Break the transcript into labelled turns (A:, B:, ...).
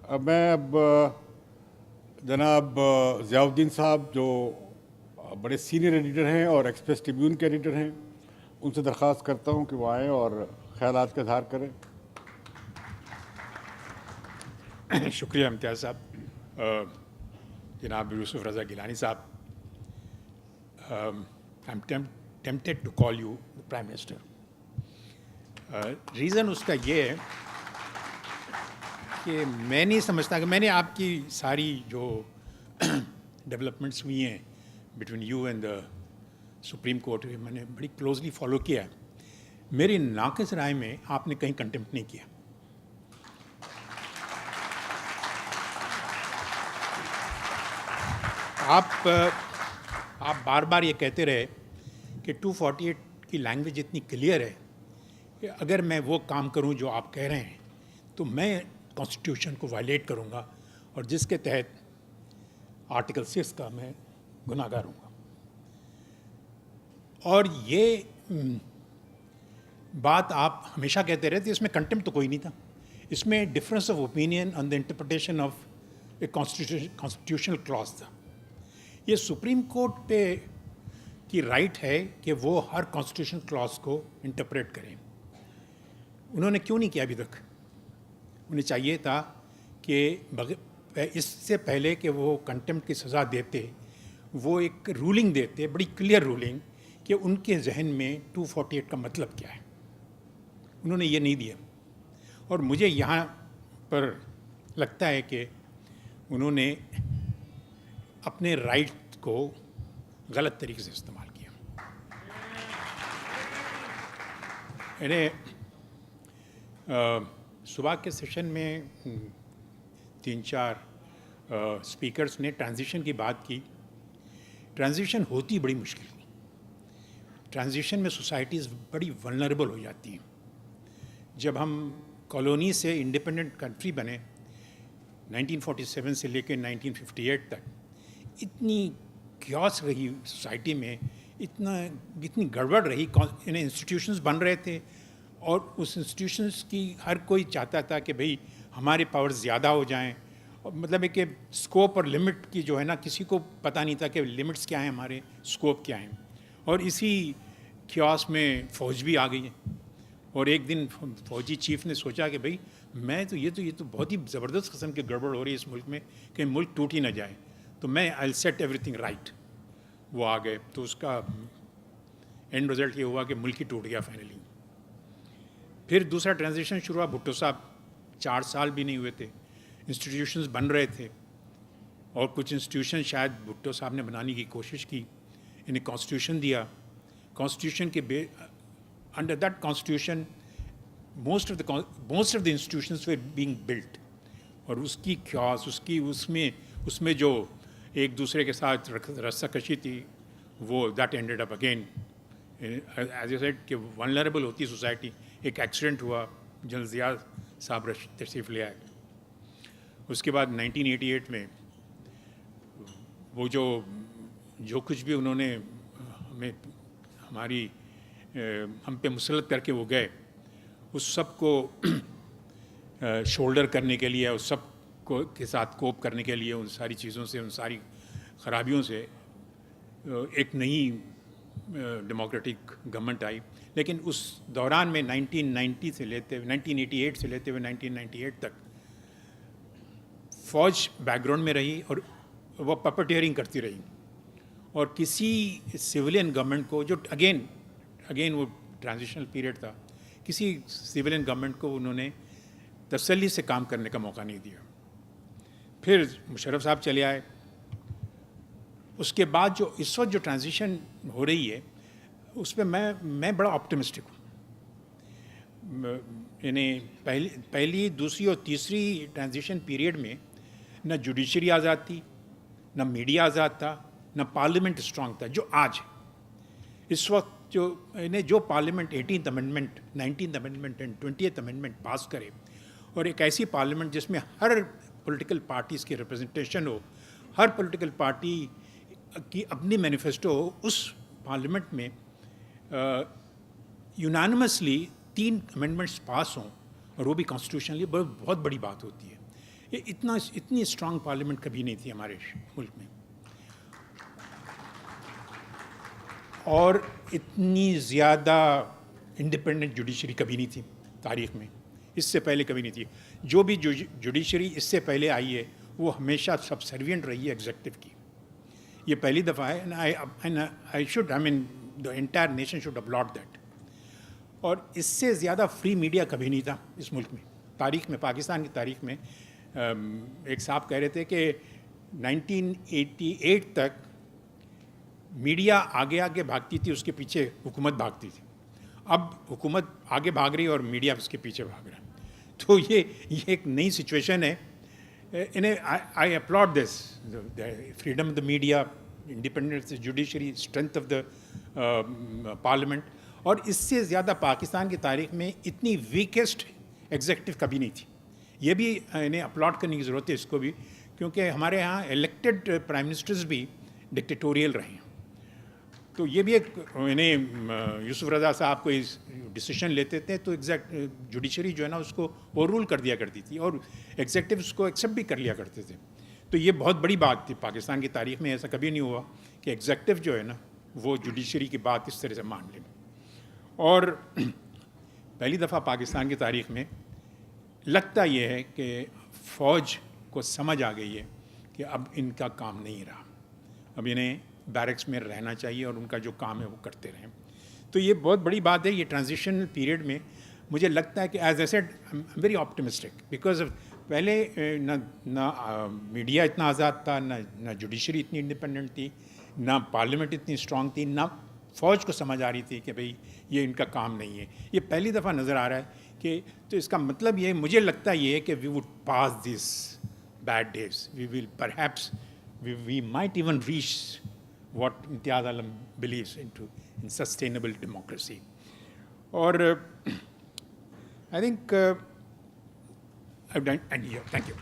A: اب جناب ضیاءالدین صاحب جو بڑے سینئر ایڈیٹر ہیں اور ایکسپریس ٹریبیون کے ایڈیٹر ہیں، ان سے درخواست کرتا ہوں کہ وہ آئیں اور خیالات کا اظہار کریں.
B: شکریہ امتیاز صاحب. جناب یوسف رضا گیلانی صاحب, I'm tempted to call you the Prime Minister. Reason اس کا یہ ہے کہ میں نہیں سمجھتا کہ میں نے آپ کی ساری جو ڈیولپمنٹس ہوئی ہیں between you and the supreme court, میں نے بڑی کلوزلی فالو کیا ہے. میری ناقص رائے میں آپ نے کہیں کنٹمپٹ نہیں کیا. آپ بار بار یہ کہتے رہے کہ 248 کی لینگویج اتنی کلیئر ہے کہ اگر میں وہ کام کروں جو آپ کہہ رہے ہیں تو میں کانسٹیٹیوشن کو وائلیٹ کروں گا, اور جس کے تحت آرٹیکل 6 کا میں گناہ گار ہوں گا. اور یہ بات آپ ہمیشہ کہتے رہے تھے. اس میں کنٹمپٹ تو کوئی نہیں تھا, اس میں difference of opinion on the interpretation of a constitutional clause تھا. یہ سپریم کورٹ پہ کی رائٹ ہے کہ وہ ہر کانسٹیٹیوشنل کلاز کو انٹرپریٹ کریں. انہوں نے کیوں نہیں کیا ابھی تک؟ انہیں چاہیے تھا کہ اس سے پہلے کہ وہ کنٹمپٹ کی سزا دیتے وہ ایک رولنگ دیتے, بڑی کلیئر رولنگ, کہ ان کے ذہن میں 248 کا مطلب کیا ہے. انہوں نے یہ نہیں دیا, اور مجھے یہاں پر لگتا ہے کہ انہوں نے اپنے رائٹ کو غلط طریقے سے استعمال کیا. یعنی صبح کے سیشن میں 3-4 اسپیکرز نے ٹرانزیشن کی بات کی. ٹرانزیشن ہوتی بڑی مشکل ہے. ٹرانزیشن میں سوسائٹیز بڑی ولنریبل ہو جاتی ہیں. جب ہم کالونی سے انڈیپینڈنٹ کنٹری بنے 1947 سے لے کے 1958 تک, اتنی کیوس رہی سوسائٹی میں, اتنی گڑبڑ رہی. انسٹیٹیوشنز بن رہے تھے اور اس انسٹیٹیوشنز کی ہر کوئی چاہتا تھا کہ بھئی ہمارے پاور زیادہ ہو جائیں. مطلب ہے کہ اسکوپ اور لمٹ کی جو ہے نا, کسی کو پتہ نہیں تھا کہ لمٹس کیا ہیں, ہمارے اسکوپ کیا ہیں. اور اسی کیوس میں فوج بھی آ گئی ہے. اور ایک دن فوجی چیف نے سوچا کہ بھئی یہ تو بہت ہی زبردست قسم کی گڑبڑ ہو رہی ہے اس ملک میں, کہ ملک ٹوٹ ہی نہ جائے, تو میں آئی سیٹ ایوری تھنگ رائٹ. وہ آ گئے تو اس کا اینڈ رزلٹ یہ ہوا کہ ملک ہی ٹوٹ گیا فائنلی. پھر دوسرا ٹرانزیشن شروع ہوا. بھٹو صاحب 4 سال بھی نہیں ہوئے تھے, انسٹیٹیوشنز بن رہے تھے, اور کچھ انسٹیٹیوشن شاید بھٹو صاحب نے بنانے کی کوشش کی. انہیں کانسٹیٹیوشن دیا. کانسٹیٹیوشن کے under that constitution most of the institutions were being built. اور اس کی کیوس, اس میں جو ایک دوسرے کے ساتھ رسہ کشی تھی, وہ that ended up again as I said کہ ولنریبل ہوتی سوسائٹی. ایک ایکسیڈنٹ ہوا, جنرل ضیاء صاحب تشریف لے آئے. اس کے بعد 1988 میں وہ جو کچھ بھی انہوں نے ہم پہ مسلط کر کے وہ گئے, اس سب کو شولڈر کرنے کے لیے, اس سب کو کے ساتھ کوپ کرنے کے لیے, ان ساری چیزوں سے, ان ساری خرابیوں سے ایک نئی ڈیموکریٹک گورنمنٹ آئی. لیکن اس دوران میں 1988 سے لیتے ہوئے 1998 تک فوج بیک گراؤنڈ میں رہی, اور وہ پپٹیئرنگ کرتی رہی. اور کسی سویلین گورنمنٹ کو, جو اگین وہ ٹرانزیشنل پیریڈ تھا, کسی سویلین گورنمنٹ کو انہوں نے تسلی سے کام کرنے کا موقع نہیں دیا. پھر مشرف صاحب چلے آئے. اس کے بعد جو اس وقت جو ٹرانزیشن ہو رہی ہے, اس پہ میں بڑا آپٹمسٹک ہوں. یعنی پہلی, دوسری اور تیسری ٹرانزیشن پیریڈ میں نہ جوڈیشری آزاد تھی, نہ میڈیا آزاد تھا, نہ پارلیمنٹ اسٹرانگ تھا جو آج ہے. اس وقت جو parliament 18th amendment, 19th amendment and 20th amendment pass کرے, اور ایک ایسی پارلیمنٹ جس میں ہر پولیٹیکل پارٹیز کی ریپرزنٹیشن ہو, ہر پولیٹیکل پارٹی کی اپنی مینیفیسٹو ہو, اس پارلیمنٹ میں یونانیمسلی 3 امینڈمنٹس پاس ہوں, اور وہ بھی کانسٹیٹیوشنلی بہت بڑی بات ہوتی ہے. اتنی اسٹرانگ پارلیمنٹ کبھی نہیں تھی ہمارے ملک میں، اور اتنی زیادہ انڈیپینڈنٹ جوڈیشری کبھی نہیں تھی تاریخ میں، اس سے پہلے کبھی نہیں تھی. جو بھی جوڈیشری اس سے پہلے آئی ہے وہ ہمیشہ سبسروینٹ رہی ہے ایگزیکٹو کی. یہ پہلی دفعہ ہے، the entire nation should applaud that. اور اس سے زیادہ فری میڈیا کبھی نہیں تھا اس ملک میں تاریخ میں. پاکستان کی تاریخ میں ایک صاحب کہہ رہے تھے کہ 1988 تک میڈیا آگے آگے بھاگتی تھی، اس کے پیچھے حکومت بھاگتی تھی. اب حکومت آگے بھاگ رہی ہے اور میڈیا اس کے پیچھے بھاگ رہا ہے. تو یہ ایک نئی سچویشن ہے. I applaud this freedom of the media, independence judiciary, strength of the parliament. اور اس سے زیادہ پاکستان کی تاریخ میں اتنی ویکسٹ ایگزیکٹو کبھی نہیں تھی. یہ بھی انہیں اپلاڈ کرنے کی ضرورت ہے اس کو بھی، کیونکہ ہمارے ہاں الیکٹڈ پرائم منسٹرز بھی ڈکٹیٹوریل رہے ہیں. تو یہ بھی ایک انہیں یوسف رضا صاحب کو ڈیسیشن لیتے تھے تو جوڈیشری جو ہے نا اس کو اوور رول کر دیا کرتی تھی، اور ایگزیکٹو اس کو ایکسیپٹ بھی کر لیا کرتے تھے. تو یہ بہت بڑی بات تھی پاکستان کی تاریخ میں. ایسا کبھی نہیں ہوا کہ ایگزیکٹو جو ہے نا وہ جوڈیشری کی بات اس طرح سے مان لیں. اور پہلی دفعہ پاکستان کی تاریخ میں لگتا یہ ہے کہ فوج کو سمجھ آ گئی ہے کہ اب ان کا کام نہیں رہا، اب انہیں بیرکس میں رہنا چاہیے اور ان کا جو کام ہے وہ کرتے رہیں. تو یہ بہت بڑی بات ہے. یہ ٹرانزیشنل پیریڈ میں مجھے لگتا ہے کہ as I said very optimistic, because پہلے نہ میڈیا اتنا آزاد تھا، نہ جوڈیشری اتنی انڈیپینڈنٹ تھی، نہ پارلیمنٹ اتنی اسٹرانگ تھی، نہ فوج کو سمجھ آ رہی تھی کہ بھئی یہ ان کا کام نہیں ہے. یہ پہلی دفعہ نظر آ رہا ہے کہ تو اس کا مطلب یہ مجھے لگتا یہ ہے کہ we would pass these bad days. We will perhaps we might even reach what Imtiaz Alam believes in sustainable democracy. Or I think I've done, and here, thank you.